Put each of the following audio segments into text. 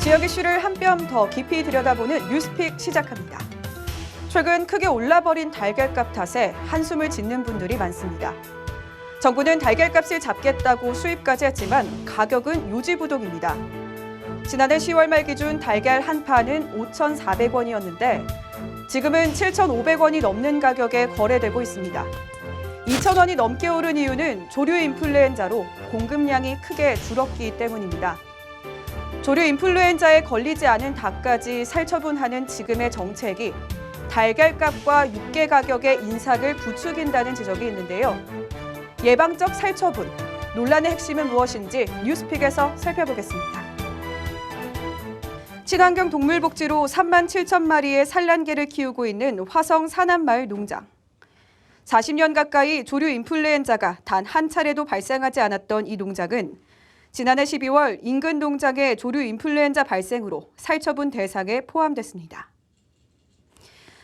지역 이슈를 한 뼘 더 깊이 들여다보는 뉴스픽 시작합니다. 최근 크게 올라버린 달걀값 탓에 한숨을 짓는 분들이 많습니다. 정부는 달걀값을 잡겠다고 수입까지 했지만 가격은 요지부동입니다. 지난해 10월 말 기준 달걀 한 판은 5,400원이었는데 지금은 7,500원이 넘는 가격에 거래되고 있습니다. 2,000원이 넘게 오른 이유는 조류 인플루엔자로 공급량이 크게 줄었기 때문입니다. 조류 인플루엔자에 걸리지 않은 닭까지 살처분하는 지금의 정책이 달걀값과 육개 가격의 인상을 부추긴다는 지적이 있는데요. 예방적 살처분, 논란의 핵심은 무엇인지 뉴스픽에서 살펴보겠습니다. 친환경 동물복지로 3만 7천 마리의 산란개를 키우고 있는 화성 산안마을 농장. 40년 가까이 조류 인플루엔자가 단 한 차례도 발생하지 않았던 이 농장은 지난해 12월 인근 농장의 조류 인플루엔자 발생으로 살처분 대상에 포함됐습니다.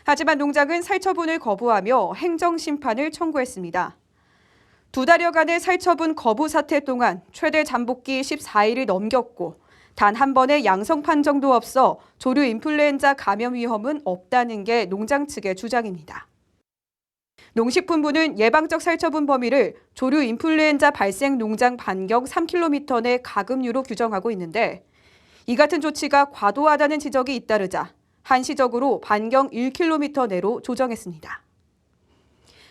하지만 농장은 살처분을 거부하며 행정심판을 청구했습니다. 2달여간의 살처분 거부 사태 동안 최대 잠복기 14일을 넘겼고 단 한 번의 양성 판정도 없어 조류 인플루엔자 감염 위험은 없다는 게 농장 측의 주장입니다. 농식품부는 예방적 살처분 범위를 조류 인플루엔자 발생 농장 반경 3km 내 가금류로 규정하고 있는데 이 같은 조치가 과도하다는 지적이 잇따르자 한시적으로 반경 1km 내로 조정했습니다.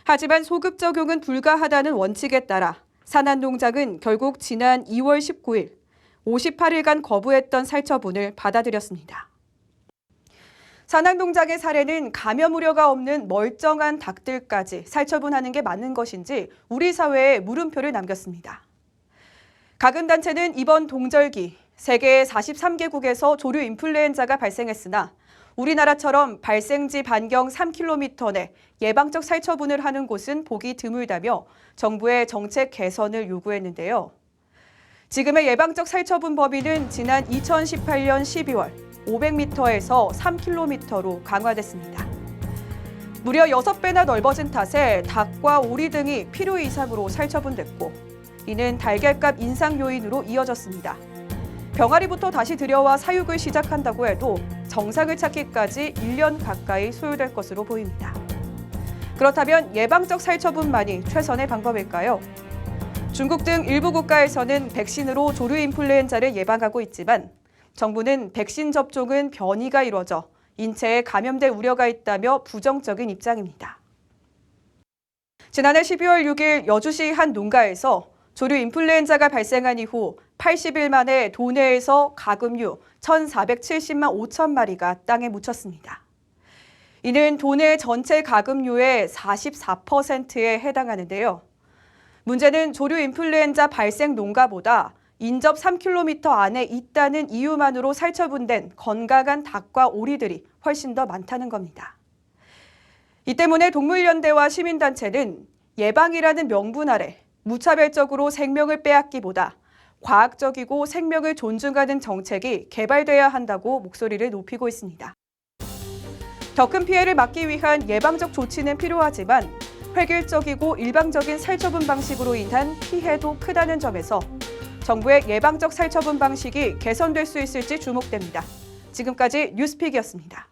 하지만 소급 적용은 불가하다는 원칙에 따라 산안농장은 결국 지난 2월 19일 58일간 거부했던 살처분을 받아들였습니다. 산안농장의 사례는 감염 우려가 없는 멀쩡한 닭들까지 살처분하는 게 맞는 것인지 우리 사회에 물음표를 남겼습니다. 가금단체는 이번 동절기 세계 43개국에서 조류 인플루엔자가 발생했으나 우리나라처럼 발생지 반경 3km 내 예방적 살처분을 하는 곳은 보기 드물다며 정부의 정책 개선을 요구했는데요. 지금의 예방적 살처분 범위는 지난 2018년 12월 500m에서 3km로 강화됐습니다. 무려 6배나 넓어진 탓에 닭과 오리 등이 필요 이상으로 살처분됐고 이는 달걀값 인상 요인으로 이어졌습니다. 병아리부터 다시 들여와 사육을 시작한다고 해도 정상을 찾기까지 1년 가까이 소요될 것으로 보입니다. 그렇다면 예방적 살처분만이 최선의 방법일까요? 중국 등 일부 국가에서는 백신으로 조류 인플루엔자를 예방하고 있지만 정부는 백신 접종은 변이가 이루어져 인체에 감염될 우려가 있다며 부정적인 입장입니다. 지난해 12월 6일 여주시 한 농가에서 조류 인플루엔자가 발생한 이후 80일 만에 도내에서 가금류 1,470만 5천 마리가 땅에 묻혔습니다. 이는 도내 전체 가금류의 44%에 해당하는데요. 문제는 조류 인플루엔자 발생 농가보다 인접 3km 안에 있다는 이유만으로 살처분된 건강한 닭과 오리들이 훨씬 더 많다는 겁니다. 이 때문에 동물연대와 시민단체는 예방이라는 명분 아래 무차별적으로 생명을 빼앗기보다 과학적이고 생명을 존중하는 정책이 개발돼야 한다고 목소리를 높이고 있습니다. 더 큰 피해를 막기 위한 예방적 조치는 필요하지만 획일적이고 일방적인 살처분 방식으로 인한 피해도 크다는 점에서 정부의 예방적 살처분 방식이 개선될 수 있을지 주목됩니다. 지금까지 뉴스픽이었습니다.